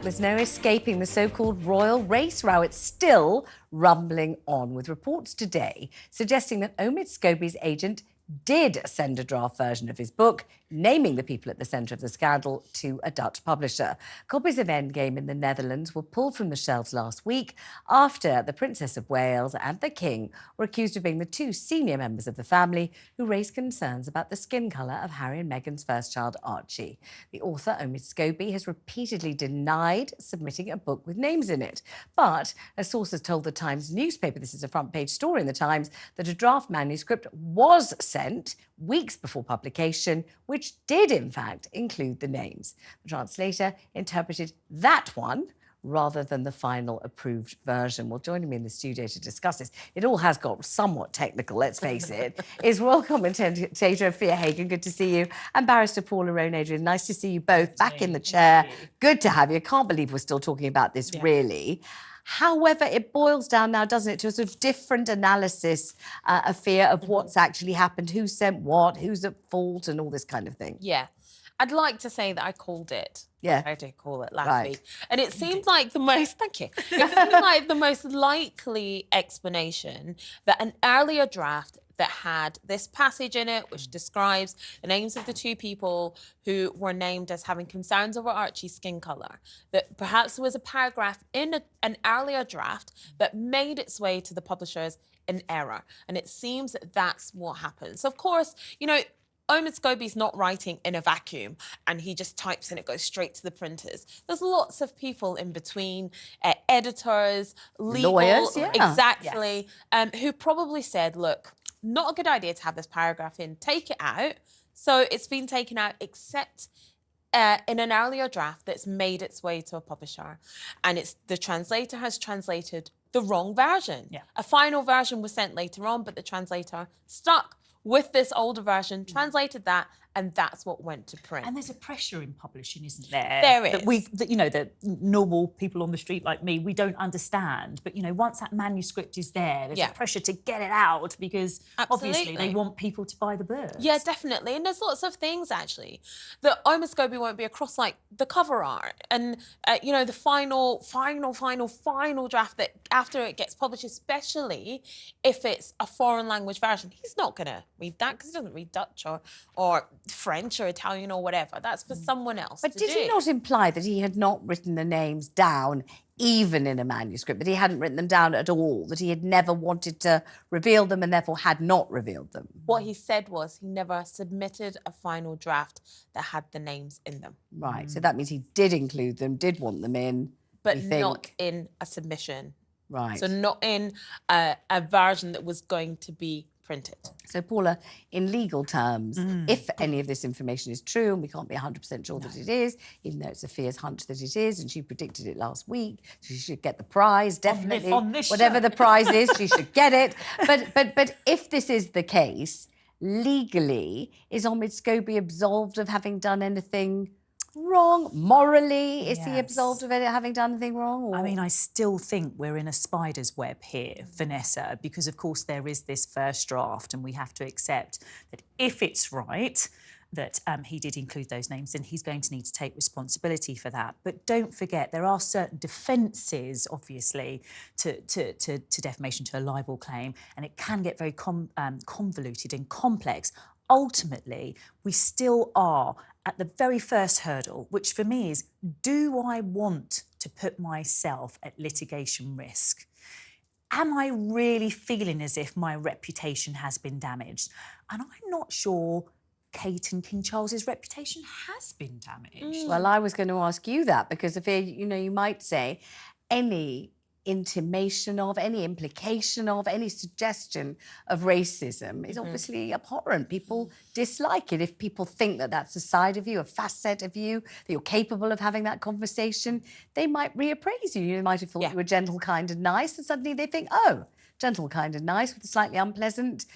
There's no escaping the so-called royal race row. It's still rumbling on, with reports today suggesting that Omid Scobie's agent did send a draft version of his book, naming the people at the centre of the scandal, to a Dutch publisher. Copies of Endgame in the Netherlands were pulled from the shelves last week after the Princess of Wales and the King were accused of being the two senior members of the family who raised concerns about the skin colour of Harry and Meghan's first child, Archie. The author, Omid Scobie, has repeatedly denied submitting a book with names in it. But a source has told the Times newspaper, this is a front-page story in the Times, that a draft manuscript was sent weeks before publication, which did, in fact, include the names. The translator interpreted that one rather than the final approved version. Well, joining me in the studio to discuss this, it all has got somewhat technical, let's face it, is royal commentator Afua Hagan, good to see you, and barrister Paula Rhone-Adrien. Nice to see you both back in the chair. Good to have you. I can't believe we're still talking about this, really. However, it boils down now, doesn't it, to a sort of different analysis, Afua, of what's actually happened, who sent what, who's at fault, and all this kind of thing. Yeah. I'd like to say that I called it. Yeah. I did call it last week. And it seemed like the most, thank you, it seemed like the most likely explanation that an earlier draft that had this passage in it, which describes the names of the two people who were named as having concerns over Archie's skin colour, that perhaps there was a paragraph in an earlier draft that made its way to the publishers in error. And it seems that that's what happened. So, of course, you know, Omid Scobie's not writing in a vacuum and he just types and it goes straight to the printers. There's lots of people in between, editors, legal, lawyers, yeah. Exactly, who probably said, look, not a good idea to have this paragraph in, take it out. So it's been taken out except in an earlier draft that's made its way to a publisher. And it's the translator has translated the wrong version. Yeah. A final version was sent later on, but the translator stuck with this older version, translated that, and that's what went to print. And there's a pressure in publishing, isn't there? There is. That you know, that normal people on the street like me, we don't understand. But, you know, once that manuscript is there, there's a pressure to get it out because obviously they want people to buy the book. Yeah, definitely. And there's lots of things, actually, that Omid Scobie won't be across, like the cover art and, you know, the final draft that after it gets published, especially if it's a foreign language version. He's not going to read that because he doesn't read Dutch or French or Italian or whatever. That's for someone else. But did he not imply that he had not written the names down, even in a manuscript, that he hadn't written them down at all, that he had never wanted to reveal them and therefore had not revealed them? What he said was he never submitted a final draft that had the names in them. Right, so that means he did include them, did want them in. But not in a submission. Right. So not in a version that was going to be printed. So, Paula, in legal terms, if any of this information is true, and we can't be 100% sure that it is, even though it's Afia's hunch that it is, and she predicted it last week, so she should get the prize, definitely. On this whatever show. the prize is, she should get it. But if this is the case, legally, is Omid Scobie absolved of having done anything wrong? Morally, is he absolved of having done anything wrong? Or? I mean, I still think we're in a spider's web here, Vanessa, because, of course, there is this first draft and we have to accept that if it's right that he did include those names, then he's going to need to take responsibility for that. But don't forget, there are certain defences, obviously, to defamation, to a libel claim, and it can get very convoluted and complex. Ultimately, we still are at the very first hurdle, which for me is, do I want to put myself at litigation risk? Am I really feeling as if my reputation has been damaged? And I'm not sure Kate and King Charles's reputation has been damaged. Well, I was going to ask you that because, you know, you might say any intimation of, any implication of, any suggestion of racism is obviously abhorrent. People dislike it. If people think that that's a side of you, a facet of you, that you're capable of having that conversation, they might reappraise you. You might have thought you were gentle, kind and nice, and suddenly they think, oh, gentle, kind and nice with a slightly unpleasant,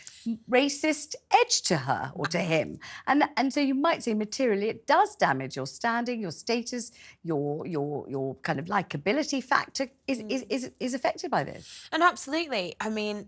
racist edge to her or to him. And so you might say materially it does damage your standing, your status, your kind of likability factor is affected by this. And absolutely. I mean,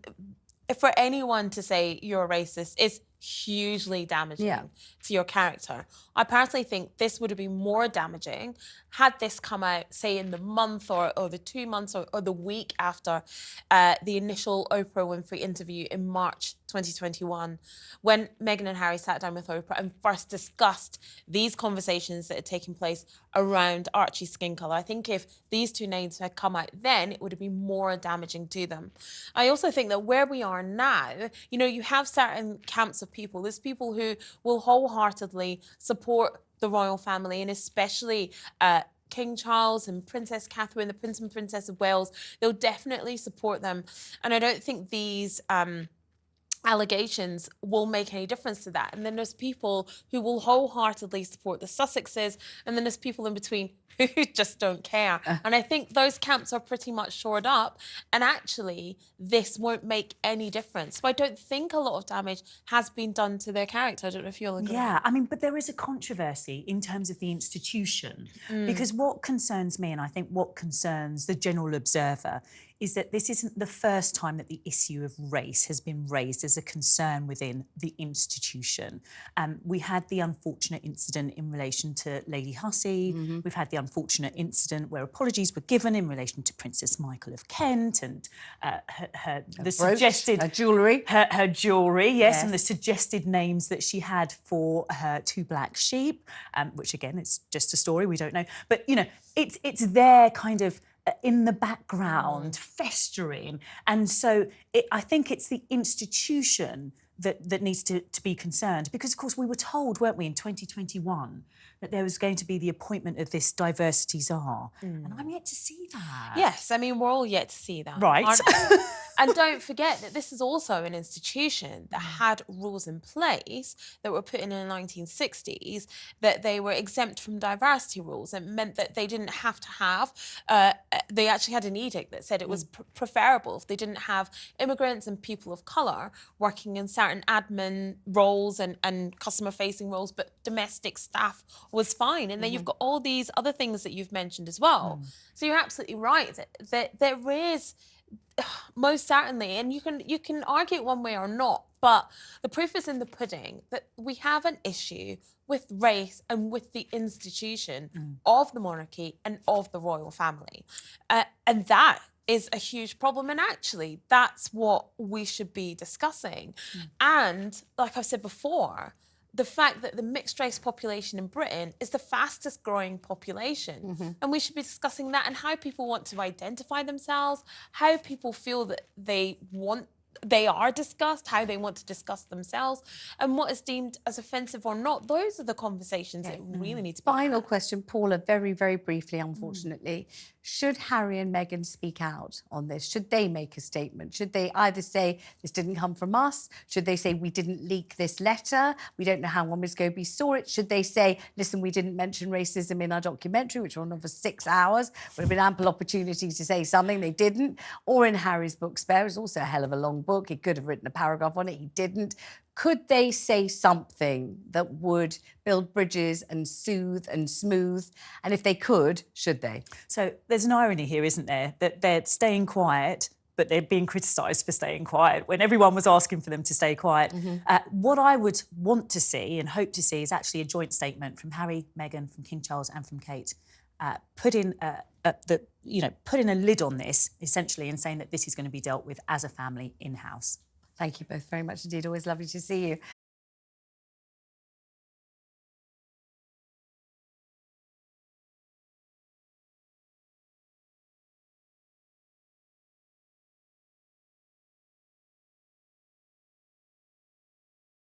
for anyone to say you're a racist is hugely damaging Yeah. to your character. I personally think this would have been more damaging had this come out, say, in the month or the 2 months or the week after the initial Oprah Winfrey interview in March 2021, when Meghan and Harry sat down with Oprah and first discussed these conversations that had taken place around Archie's skin colour. I think if these two names had come out then, it would have been more damaging to them. I also think that where we are now, you know, you have certain camps of people. There's people who will wholeheartedly support the royal family, and especially King Charles and Princess Catherine, the Prince and Princess of Wales. They'll definitely support them. And I don't think these allegations will make any difference to that. And then there's people who will wholeheartedly support the Sussexes, and then there's people in between who just don't care. And I think those camps are pretty much shored up, and actually this won't make any difference. So I don't think a lot of damage has been done to their character. I don't know if you'll agree. Yeah, I mean, but there is a controversy in terms of the institution, because what concerns me, and I think what concerns the general observer, is that this isn't the first time that the issue of race has been raised as a concern within the institution. We had the unfortunate incident in relation to Lady Hussey. We've had the unfortunate incident where apologies were given in relation to Princess Markle of Kent and her jewellery. Her jewellery, yes, and the suggested names that she had for her two black sheep, which again, it's just a story, we don't know. But, you know, it's there kind of in the background, festering. And so I think it's the institution that needs to be concerned. Because, of course, we were told, weren't we, in 2021, that there was going to be the appointment of this diversity czar. And I'm yet to see that. Yes, I mean, we're all yet to see that. Right. And don't forget that this is also an institution that had rules in place that were put in the 1960s, that they were exempt from diversity rules. It meant that they didn't have to have, they actually had an edict that said it was preferable if they didn't have immigrants and people of colour working in certain admin roles and customer-facing roles, but domestic staff was fine. And then you've got all these other things that you've mentioned as well. So you're absolutely right that there is, most certainly, and you can argue it one way or not, but the proof is in the pudding that we have an issue with race and with the institution of the monarchy and of the royal family. And that is a huge problem, and actually that's what we should be discussing. And like I've said before, the fact that the mixed race population in Britain is the fastest growing population. And we should be discussing that and how people want to identify themselves, how people feel that they are discussed, how they want to discuss themselves, and what is deemed as offensive or not. Those are the conversations that really need to be Final question, Paula, very, very briefly, unfortunately. Should Harry and Meghan speak out on this? Should they make a statement? Should they either say, this didn't come from us? Should they say, we didn't leak this letter? We don't know how Omid Scobie saw it. Should they say, listen, we didn't mention racism in our documentary, which went on for 6 hours? Would have been ample opportunity to say something. They didn't. Or in Harry's book, Spare, it's also a hell of a long book. He could have written a paragraph on it. He didn't. Could they say something that would build bridges and soothe and smooth? And if they could, should they? So there's an irony here, isn't there? That they're staying quiet, but they're being criticised for staying quiet when everyone was asking for them to stay quiet. What I would want to see and hope to see is actually a joint statement from Harry, Meghan, from King Charles and from Kate, putting a lid on this, essentially, and saying that this is going to be dealt with as a family in-house. Thank you both very much indeed. Always lovely to see you.